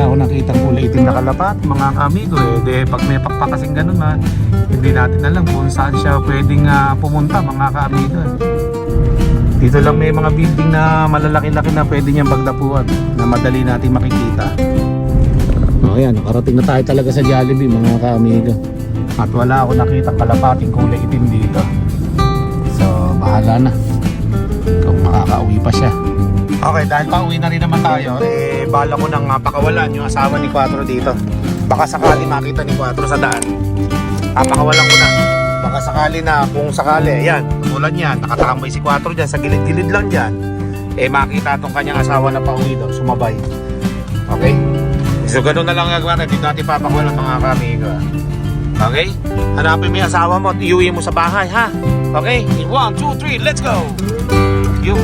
wala ako nakitang kulay itim na kalapat mga kamigo de pag may pakpak kasing ganun hindi natin alam kung saan siya pwedeng pumunta mga kamigo Dito lang may mga building na malalaki-laki na pwede niyang pagdapuan na madali natin makikita. Ayan, nakarating na tayo talaga sa Jollibee mga kamigo. At wala ako nakitang kalapating kulay itim dito. So bahala na kung makakauwi pa siya. Okay, dahil pauwi na rin naman tayo, bala ko nang pakawalan yung asawa ni Quatro dito. Baka sakali makita ni Quatro sa daan, pakawalan ko na. Baka sakali na, kung sakali, ayan, tulad yan, nakatambay si Quatro dyan, sa gilid-gilid lang dyan, makita itong kanyang asawa na pauwi doon, sumabay. Okay? So ganun na lang gagawin natin, dito natin papakawalan mga kamigo. Okay? Hanapin mo yung asawa mo at iuwi mo sa bahay, ha? Okay? In 1, 2, 3, let's go! Yung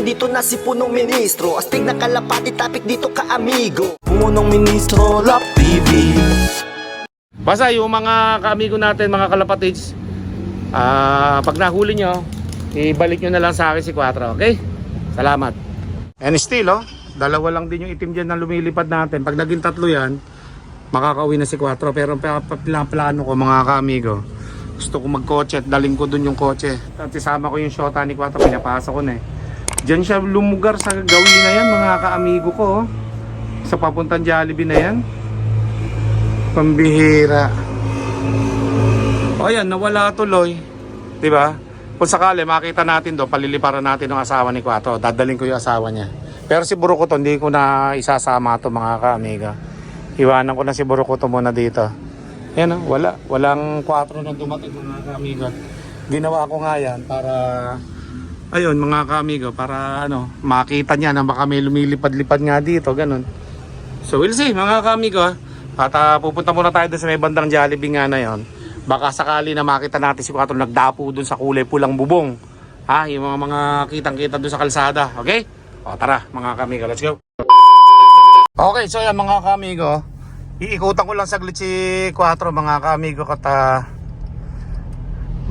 Dito na si Punong Ministro, astig na kalapati, tapik dito ka amigo. Punong Ministro, Love TV. basta yung mga kaamigo natin, mga kalapatids, pag nahuli nyo, ibalik nyo na lang sa akin si Quatro, okay? Salamat. And still, dalawa lang din yung itim dyan na lumilipad natin. Pag naging tatlo yan, makakauwi na si Quatro. Pero plano ko mga kaamigo, gusto ko magkotse at daling ko dun yung kotse. At isama ko yung shota ni Quatro, pinapasok ko na Diyan siya lumugar sa gawin na yan mga kaamigo ko sa papuntang Jollibee na yan. Pambihira. O yan, nawala tuloy, diba? Kung sakali makita natin do, paliliparan natin ng asawa ni Quatro. Dadaling ko yung asawa niya. Pero si Burukuto hindi ko na isasama to mga kaamiga. Iwanan ko na si Burukuto muna dito. Yan walang Quatro nang dumating mga kaamiga. Ginawa ko nga yan para ayun mga kaamigo, para makita niya na baka may lumilipad-lipad nga dito, ganun. So we'll see mga kaamigo. At pupunta muna tayo doon sa may bandang Jollibee nga na yon. Baka sakali na makita natin si Quatro nagdapo doon sa kulay pulang bubong. Yung mga kitang-kita doon sa kalsada, okay? O tara mga kaamigo, let's go. Okay, so yan mga kaamigo. Iikutan ko lang saglit si Quatro mga kaamigo at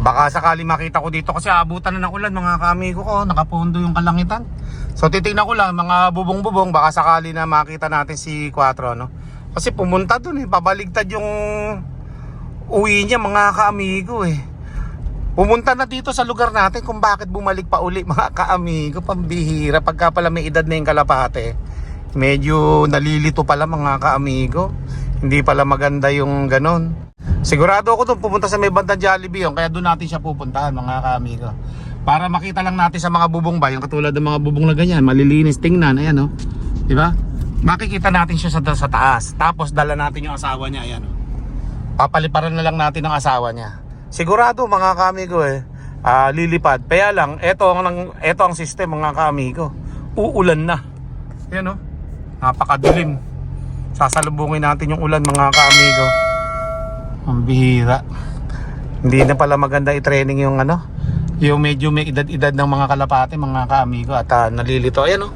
baka sakali makita ko dito kasi abutan na ng ulan mga kaamigo ko, nakapondo yung kalangitan. So titingnan ko lang mga bubong-bubong, baka sakali na makita natin si Quatro Kasi pumunta dun pabaligtad yung uwi niya mga kaamigo Pumunta na dito sa lugar natin kung bakit bumalik pa uli mga kaamigo, pambihira. Pagka pala may edad na yung kalapate, medyo nalilito pala mga kaamigo. Hindi pala maganda yung ganon. Sigurado ako doon pupunta sa may bandang Jollibee kaya doon natin siya pupuntahan mga kaamigo. Para makita lang natin sa mga bubong ba, yung katulad ng mga bubong na ganyan, malilinis tingnan, ayan di ba? Makikita natin siya sa taas. Tapos dala natin yung asawa niya, ayan Papaliparan na lang natin ang asawa niya. Sigurado mga kaamigo lilipad. Kaya lang, eto ang system mga kaamigo. Uulan na. Ayan napakadilim. Sasalubungin natin yung ulan mga kaamigo. Ang bihira. Hindi na pala maganda i-training yung yung medyo may edad-edad ng mga kalapate mga kaamigo at nalilito. Ayan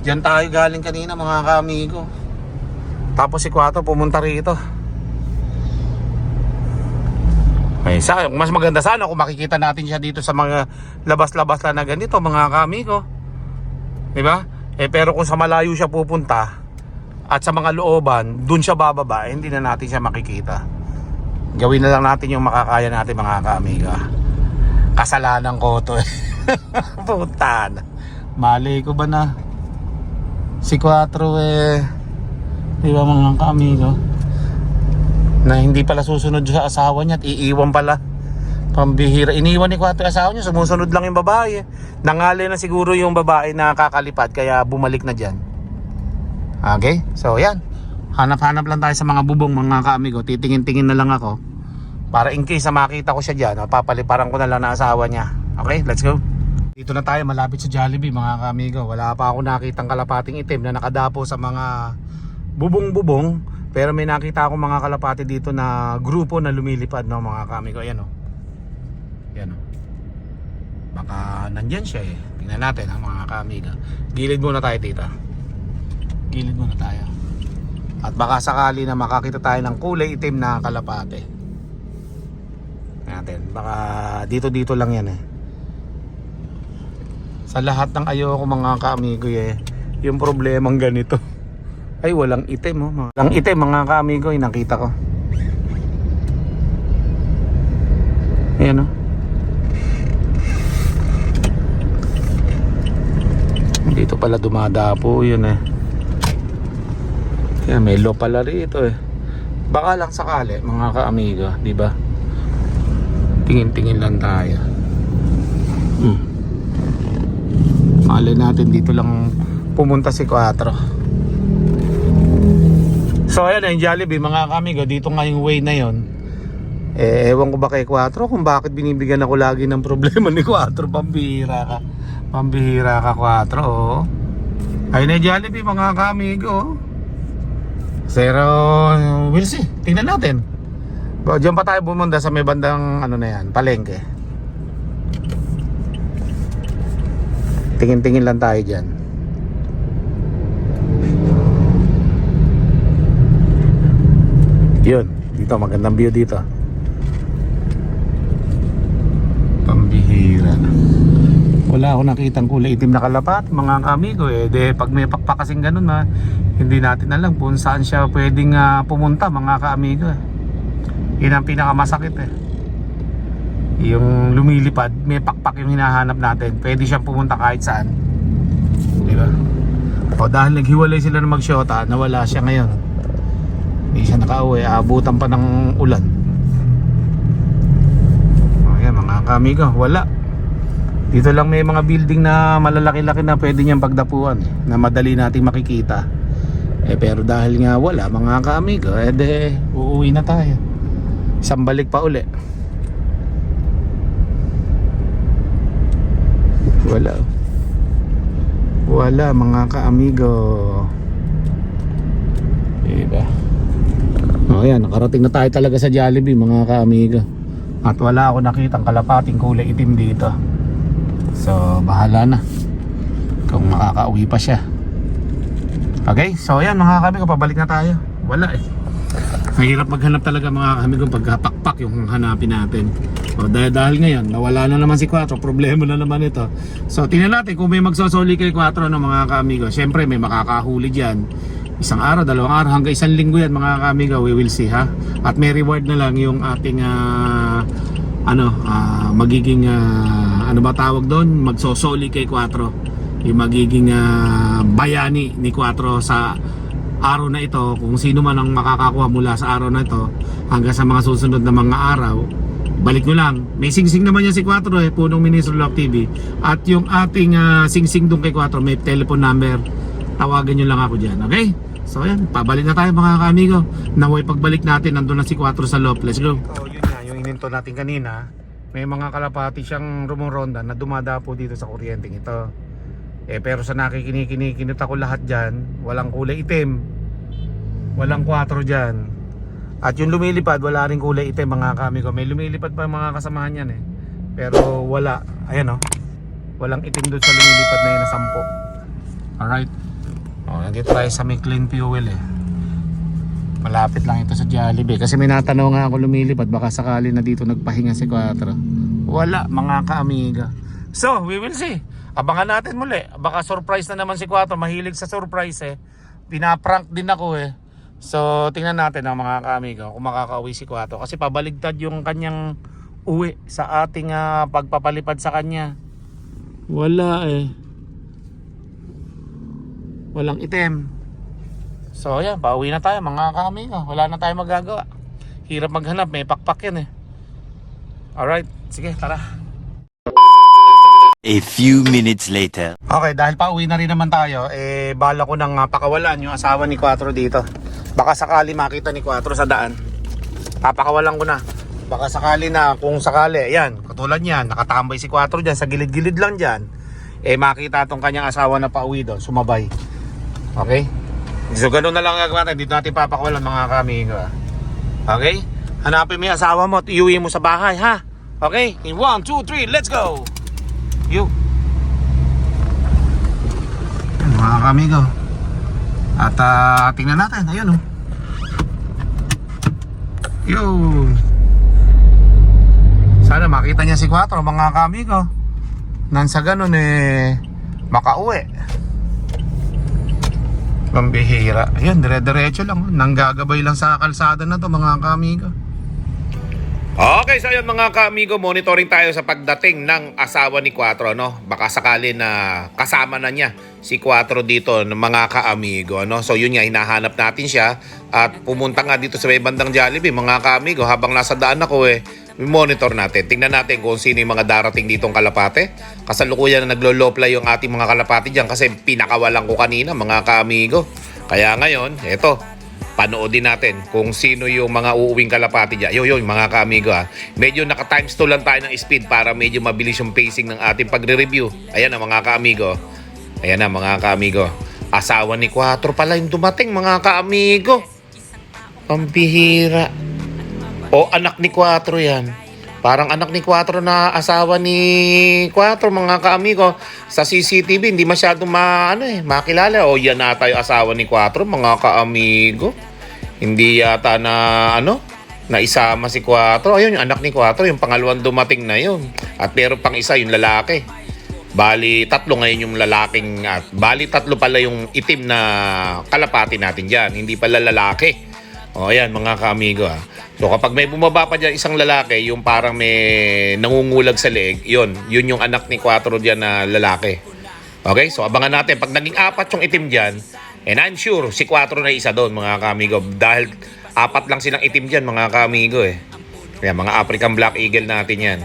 Diyan tayo galing kanina mga kaamigo. Tapos si Quatro pumunta rito. Mas maganda sana kung makikita natin siya dito sa mga labas-labas na ganito mga kaamigo. Diba? Pero kung sa malayo siya pupunta at sa mga looban, dun siya bababa, hindi na natin siya makikita. Gawin na lang natin yung makakaya natin mga kaamiga. Kasalanan ko to Putan. Mali ko ba na si Quatro di ba mga kaamigo, na hindi pala susunod sa asawa niya at iiwan pala. Pambihira. Iniwan ni Quatro asawa niya, sumusunod lang yung babae. Nangali na siguro yung babae na kakalipad kaya bumalik na dyan. Okay? So yan, hanap-hanap lang tayo sa mga bubong mga kaamigo. Titingin-tingin na lang ako para in case na makita ko siya dyan, papaliparan ko na lang na asawa niya. Okay, let's go. Dito na tayo malapit sa Jollibee mga kaamigo. Wala pa ako nakitang kalapating itim na nakadapo sa mga bubong-bubong. Pero may nakita akong mga kalapati dito na grupo na lumilipad mga kaamigo. Ayan Yan baka nandyan siya Tingnan natin mga kaamigo. Gilid muna tayo dito. Gilid muna tayo. At baka sakali na makakita tayo ng kulay itim na kalapate natin. Baka dito lang yan Sa lahat ng ayoko mga kaamigo yung problemang ganito. Ay walang itim oh. Walang itim mga kaamigo, nakita ko. Ayan oh. Dito pala dumadapo yun Kaya may low pala rito Baka lang sakali mga kaamigo, di ba? Tingin-tingin lang tayo. Malay natin dito lang pumunta si Quattro. So ayan yung Jollibee mga kamigo, dito nga yung way na yon. Ewan ko ba kay Quattro kung bakit binibigyan ako lagi ng problema ni Quattro. Pambihira ka Quattro oh. Ayun na yung Jollibee mga kamigo. Pero we'll see, tingnan natin. Diyan pa tayo bumunda sa may bandang ano na yan, palengke. Tingin-tingin lang tayo dyan. Yun, dito magandang view dito. Pambihira. Wala ako nakitang kulay itim na kalapat mga kamigo De pag may pakpak kasing ganun hindi natin alam kung saan siya pwedeng pumunta mga kaamigo Yun ang pinakamasakit Yung lumilipad, may pakpak yung hinahanap natin. Pwede siyang pumunta kahit saan. Diba? O dahil naghiwalay sila ng magsyota, nawala siya ngayon. Hindi siya nakauwi, aabutan pa ng ulan. O yan mga kamigo, wala. Dito lang may mga building na malalaki-laki na pwede niyang pagdapuan na madali nating makikita. Pero dahil nga wala mga kamigo, uuwi na tayo. Isang balik pa uli. Wala mga kaamigo. Diba? O yan, nakarating na tayo talaga sa Jollibee mga kaamigo. At wala ako nakitang kalapating kulay itim dito. So bahala na kung makakauwi pa siya. Okay, so yan mga kaamigo, pabalik na tayo. Wala Mahirap maghanap talaga mga kamigo pagkapakpak yung hanapin natin. Dahil ngayon nawala na naman si Quattro, problema na naman ito. So tingnan natin kung may magsosoli kay Quattro mga kamigo. Siyempre may makakahuli dyan. Isang araw, dalawang araw, hanggang isang linggo yan mga kamigo. We will see At may reward na lang yung ating magiging ano ba tawag doon? Magsosoli kay Quattro. Yung magiging bayani ni Quattro sa araw na ito, kung sino man ang makakakuha mula sa araw na ito hanggang sa mga susunod na mga araw, balik nyo lang. May singsing naman yan si Quattro punong Ministro Love TV. At yung ating singsing doon kay Quattro, may telephone number. Tawagan nyo lang ako dyan, okay? So yan, pabalik na tayo mga kamigo. Naway pagbalik natin, nandun na si Quattro sa loob. Let's go. So yun nga, yung ininto natin kanina, may mga kalapati siyang rumuronda na dumadapo dito sa kuryenteng ito. Pero sa nakikinikinit ako lahat dyan, walang kulay itim, walang Quattro dyan. At yung lumilipad, wala rin kulay itim mga kamigo. May lumilipad pa mga kasamahan yan pero wala, ayan walang itim doon sa lumilipad na yun na 10. Alright, nandito tayo sa may clean fuel malapit lang ito sa Jollibee. Kasi may natanong nga ako lumilipad, baka sakali na dito nagpahinga si Quattro. Wala mga kaamiga. So we will see. Abangan natin muli. Baka surprise na naman si Quattro. Mahilig sa surprise Pinaprank din ako So tingnan natin ang mga kaamigo kung makakauwi si Quattro. Kasi pabaligtad yung kanyang uwi sa ating pagpapalipad sa kanya. Wala walang itim. So yan, pauwi na tayo mga kaamigo. Wala na tayong magagawa. Hirap maghanap, may pakpak yan Alright, sige tara. A few minutes later. Okay, dahil pauwi na rin naman tayo, bala ko nang pakawalan yung asawa ni Quattro dito. Baka sakali makita ni Quattro sa daan. Papakawalan ko na. Baka sakali na, kung sakali, yan, katulad yan, nakatambay si Quattro dyan, sa gilid-gilid lang dyan. Makita tong kanyang asawa na pauwi doon, sumabay. Okay? So ganun na lang gagawin natin, dito natin papakawalan mga kamigo. Okay? Hanapin mo yung asawa mo at iuwi mo sa bahay, ha? Okay? In 1, 2, 3, let's go! Yo. Mga kamigo. At tingnan natin, ayun Yo. Sana makita niya si Quattro mga kamigo. nang sa ganun makauwi. Pambihira. Ayun, dire-diretso lang. Nanggagabay lang sa kalsada na to mga kaamigo. Okay, so yun mga kaamigo, monitoring tayo sa pagdating ng asawa ni Quatro, no? Baka sakali na kasama na niya si Quatro dito ng mga kaamigo, no? So yun nga, hinahanap natin siya at pumunta nga dito sa may bandang Jollibee, mga kaamigo. Habang nasa daan ako monitor natin. Tingnan natin kung sino yung mga darating ditong kalapate. Kasalukuyan na naglo-low play yung ating mga kalapate dyan kasi pinakawalan ko kanina, mga kaamigo. Kaya ngayon, eto, panoodin natin kung sino yung mga uuwing kalapati dyan. Yung mga kaamigo medyo naka times 2 lang tayo ng speed para medyo mabilis yung pacing ng ating pagre-review. Ayan na mga kaamigo. Ayan na mga kaamigo. Asawa ni Quatro pala yung dumating, mga kaamigo. Pambihira. O anak ni Quatro yan. Parang anak ni Quatro na asawa ni Quatro, mga kaamigo. Sa CCTV hindi masyadong makilala. O yan na tayo asawa ni Quatro, mga kaamigo. Hindi yata na isama si Quatro. Ayun yung anak ni Quatro, yung pangalawang dumating na yun. At meron pang isa, yung lalaki. Bali, 3 ngayon yung lalaking at bali 3 pala yung itim na kalapati natin dyan. Hindi pala lalaki. O ayan mga kaamigo So kapag may bumaba pa dyan isang lalaki, yung parang may nangungulag sa leeg, yun yung anak ni Quatro dyan na lalaki. Okay, so abangan natin. Pag naging 4 yung itim dyan, and I'm sure si Quatro na isa doon, mga kaamigo. Dahil 4 lang silang itim dyan, mga kaamigo Kaya mga African Black Eagle natin yan.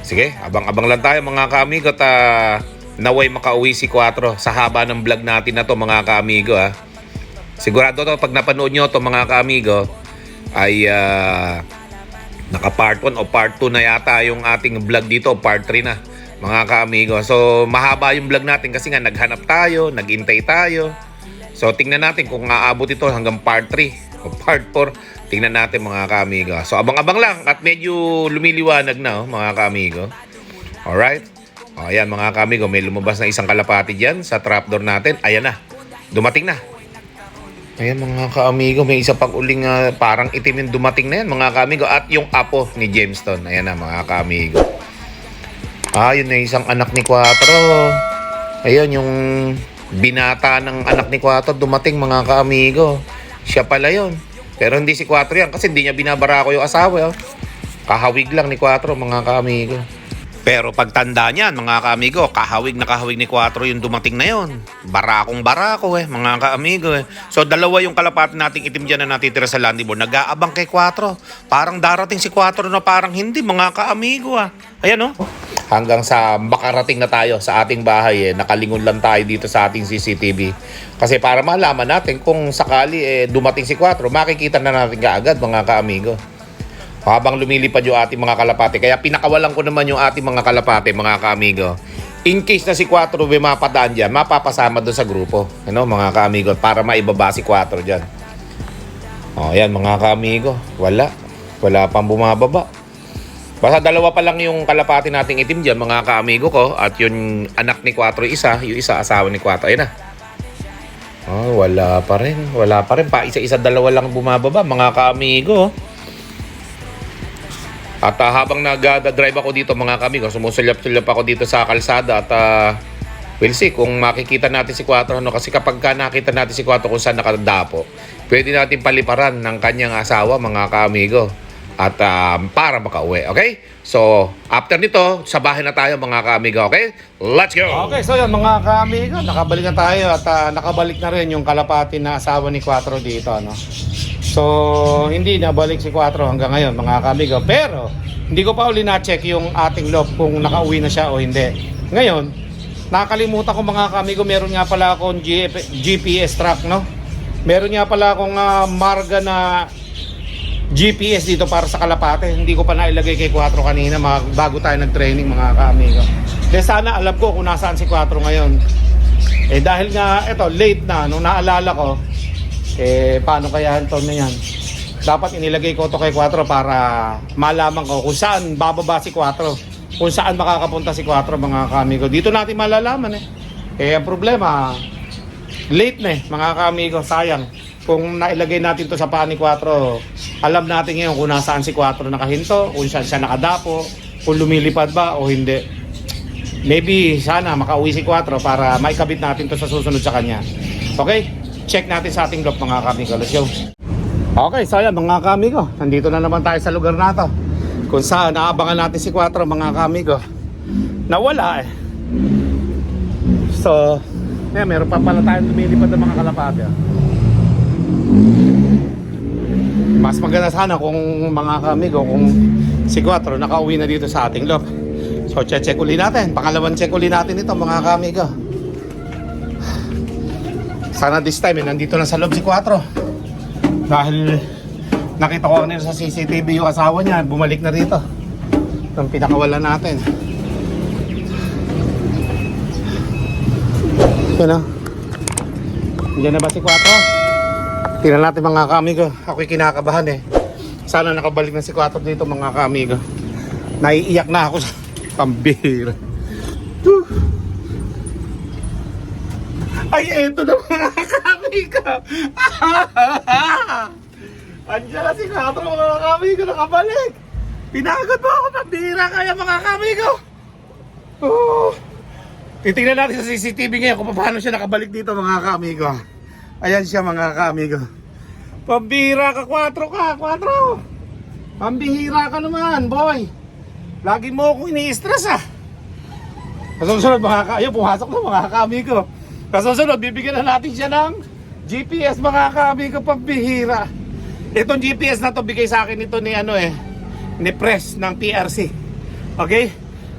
Sige, abang-abang lang tayo mga kaamigo. At naway makauwi si Quatro sa haba ng vlog natin na to, mga kaamigo Sigurado to pag napanood nyo to, mga kaamigo, ay naka part 1 o part 2 na yata yung ating vlog dito, part 3 na, mga kaamigo. So mahaba yung vlog natin kasi nga naghanap tayo, naghintay tayo. So tingnan natin kung aabot ito hanggang part 3 o part 4. Tingnan natin, mga kaamigo. So abang-abang lang at medyo lumiliwanag na mga kaamigo. Alright. O ayan mga kaamigo, may lumabas na isang kalapati dyan sa trapdoor natin. Ayan na, dumating na. Ayan mga kaamigo, may isa pang uling parang itim yung dumating na yan, mga kaamigo. At yung apo ni Jamestown. Ayan na mga kaamigo. Yun na isang anak ni Quatro. Ayan yung binata ng anak ni Quatro dumating, mga kaamigo. Siya pala yun. Pero hindi si Quatro yan kasi hindi niya binabarako yung asawa. Kahawig lang ni Quatro, mga kaamigo. Pero pagtanda niyan, mga kaamigo, kahawig na kahawig ni Quatro yung dumating na yon. Barakong barako mga kaamigo So dalawa yung kalapati nating itim dyan na natitira sa Landibor. Nag-aabang kay Quatro. Parang darating si Quatro na parang hindi, mga kaamigo Ayan Hanggang sa makarating na tayo sa ating bahay nakalingon lang tayo dito sa ating CCTV. Kasi para malaman natin kung sakali dumating si Quatro, makikita na natin kaagad, mga kaamigo. Habang lumilipad yung ating mga kalapate. Kaya pinakawalan ko naman yung ating mga kalapate, mga kaamigo. In case na si Quatro may mapadaan dyan, mapapasama doon sa grupo. Mga kaamigo, para maibaba si Quatro dyan. Yan mga kaamigo. Wala pang bumababa. Basta 2 pa lang yung kalapate nating itim dyan, mga kaamigo ko. At yung anak ni Quatro yung isa asawa ni Quatro. Ayun na. Wala pa rin. Pa isa-isa 2 lang bumababa, mga kaamigo. At habang nag-drive ako dito, mga kaamigo, sumusulap-sulap ako dito sa kalsada at we'll see kung makikita natin si Quatro. Kasi kapag nakita natin si Quatro kung saan nakadapo, pwede natin paliparan ng kanyang asawa, mga kaamigo. At para makauwi, okay? So, after nito, sa bahay na tayo, mga kaamigo, okay? Let's go! Okay, so yan mga kaamigo, nakabalik na tayo at nakabalik na rin yung kalapati na asawa ni Quatro dito, So, hindi nabalik si Quatro hanggang ngayon, mga kaamigo. Pero, hindi ko pa uli na-check yung ating loob kung nakauwi na siya o hindi. Ngayon, nakakalimutan ko, mga kaamigo, meron nga pala akong GPS track, Meron nga pala akong marga na GPS dito para sa kalapate. Hindi ko pa nailagay kay Quatro kanina bago tayo nag-training, mga kaamigo. Kaya sana alam ko kung nasaan si Quatro ngayon. Dahil nga, late na, nung naalala ko, paano kaya ito na yan? Dapat inilagay ko ito kay Quatro para malaman ko kung saan bababa si Quatro, kung saan makakapunta si Quatro, mga kaamigo. Dito natin malalaman ang problema, late na mga kaamigo. Sayang kung nailagay natin to sa paa ni Quatro. Alam natin ngayon kung nasaan si Quatro nakahinto, kung saan siya nakadapo, kung lumilipad ba o hindi. maybe sana makauwi si 4 para maikabit natin to sa susunod sa kanya. Okay? Check natin sa ating loft mga kamigo. Let's go. Okay, so ayan mga kamigo, nandito na naman tayo sa lugar na to kung saan naabangan natin si 4 mga kamigo. Nawala eh. So, meron pa pala tayong lumilipad ng mga kalapati. Mas maganda sana kung mga kamigo, kung si 4 nakauwi na dito sa ating loft. So check uli natin, pangalawang check uli natin ito mga kamigo. Sana this time nandito na sa loob si 4. Dahil nakita ko kanina sa CCTV yung asawa niya, bumalik na rito nung pinakawalan natin. Yun o. Diyan na ba si 4? Tingnan natin mga kamigo. Ako'y kinakabahan eh. Sana nakabalik na si 4 dito mga kamigo. Naiiyak na ako sa pambihira. Ay, eto na mga kamigo. Andiyan na si 4 mga kamigo, nakabalik. Pinagod mo ako, pambihira kaya mga kamigo. Titingnan natin sa CCTV ngayon kung paano siya nakabalik dito mga kamigo. Ayan siya mga kamigo. Pambihira ka 4 ka, 4. Pambihira ka naman boy. Lagi mo akong ini-stress ah. Kasunod ayaw pumasok na mga kamigo. Kasunod bibigyan na natin siya ng GPS mga kamigo, pambihira. Itong GPS na to bigay sa akin ito ni ni Press ng PRC. Okay?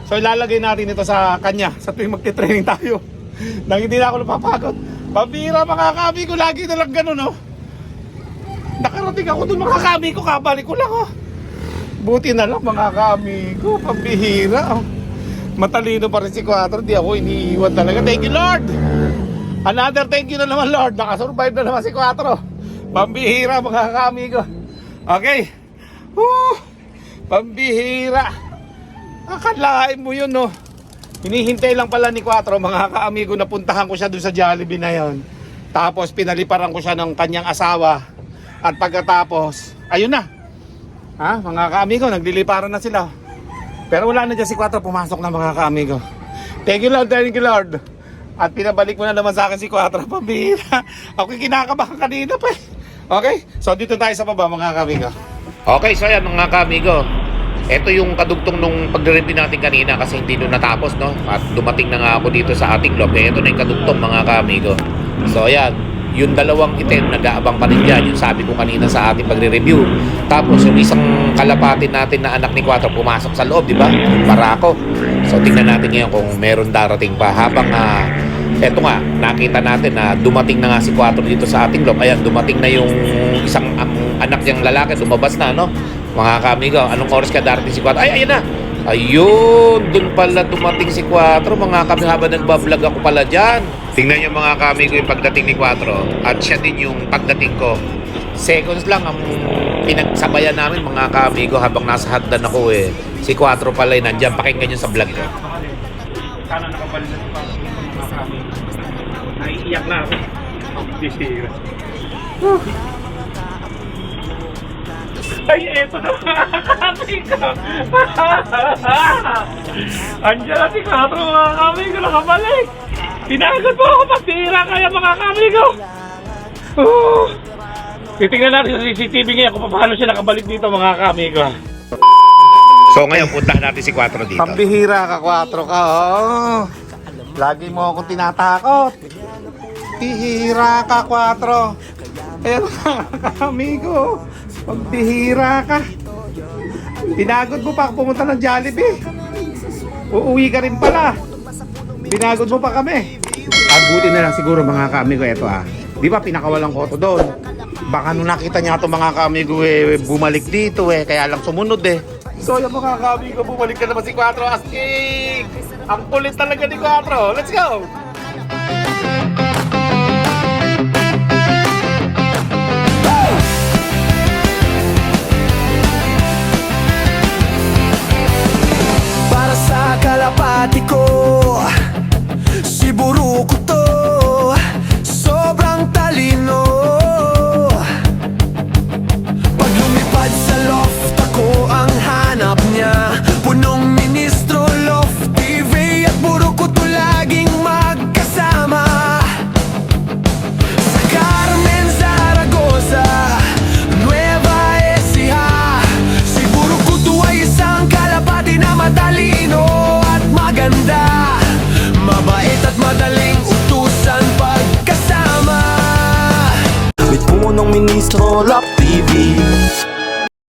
So ilalagay natin ito sa kanya sa tuwing magte-training tayo. Nang hindi na ako napapagod. Pambihira mga kamigo, lagi na lang ganun oh. Nakarating ako dun mga kamigo, kabalik ko lang oh. Buti na lang mga kamigo, pambihira oh. Matalino pa rin si 4, di ako iniiwan talaga. Thank you Lord. Another thank you na naman Lord. Nakasurvive na naman si 4. Pambihira mga kamigo. Okay. Pambihira. Akalain mo yun no. Hinihintay lang pala ni 4 mga kaamigo na puntahan ko siya dun sa Jollibee na yon. Tapos pinaliparan ko siya ng kanyang asawa. At pagkatapos, ayun na. Ha, mga kaamigo, nagliliparan na sila. Pero wala na dyan si 4, pumasok na mga kaamigo. Thank you Lord, thank you Lord. At pinabalik mo na naman sa akin si 4, pambihira. Ako'y kinakabahan kanina pa eh. Okay, so dito tayo sa baba mga kaamigo. Okay, so yan mga kaamigo. Ito yung kadugtong nung pagre-review natin kanina kasi hindi nung natapos no. At dumating na nga ako dito sa ating loob. Ito na yung kadugtong mga kaamigo. So ayan, yung dalawang item nag-aabang pa rin dyan. Yung sabi ko kanina sa ating pagre-review. Tapos yung isang kalapatin natin na anak ni 4 pumasok sa loob, di ba? Para ako. So tingnan natin ngayon kung meron darating pa. Habang eto nga, nakita natin na dumating na nga si 4 dito sa ating loob. Ayan, dumating na yung isang anak niyang lalaki, lumabas na no. Mga kamigo, anong oras ka darating si 4? Ay, ayun na! Ayun, dun pala dumating si 4. Mga kamigo, habang nagbablog ako pala dyan. Tingnan nyo mga kamigo yung pagdating ni 4. At siya din yung pagdating ko. Seconds lang ang pinagsabayan namin mga kamigo habang nasa hagdan ako eh. Si 4 pala yun, nandyan. Pakinggan nyo sa vlog ko. Sana nakabalik na si 4 mga kamigo. Naiiyak na ako. Ay, eto na mga kamigo. Andiyan na si 4 mga kamigo, nakabalik. Pinagod po ako, pagtira kaya mga kamigo. Titingnan natin sa CCTV ngayon kung paano siya nakabalik dito mga kamigo. So ngayon, puntahan natin si 4 dito. Pambihira ka 4 ka, oh. Lagi mo akong tinatakot. Pihira ka 4. Eto mga kamigo. Pambihira ka. Pinagod mo pa pumunta ng Jollibee. Uuwi ka rin pala. Pinagod mo pa kami. Buti na lang siguro mga kamigo ito Di ba pinakawalan ko ito doon? Baka nung nakita niya ito mga kamigo bumalik dito kaya lang sumunod So yung mga kamigo, bumalik ka naman si 4 asking. Ang kulit talaga ni 4. Let's go! Kalapati ko, si Buruko to, sobrang talino. Pag lumipad sa loft, ako ang hanap niya. Punong ministro, loft, TV at Buruko. Ministro Lap TV.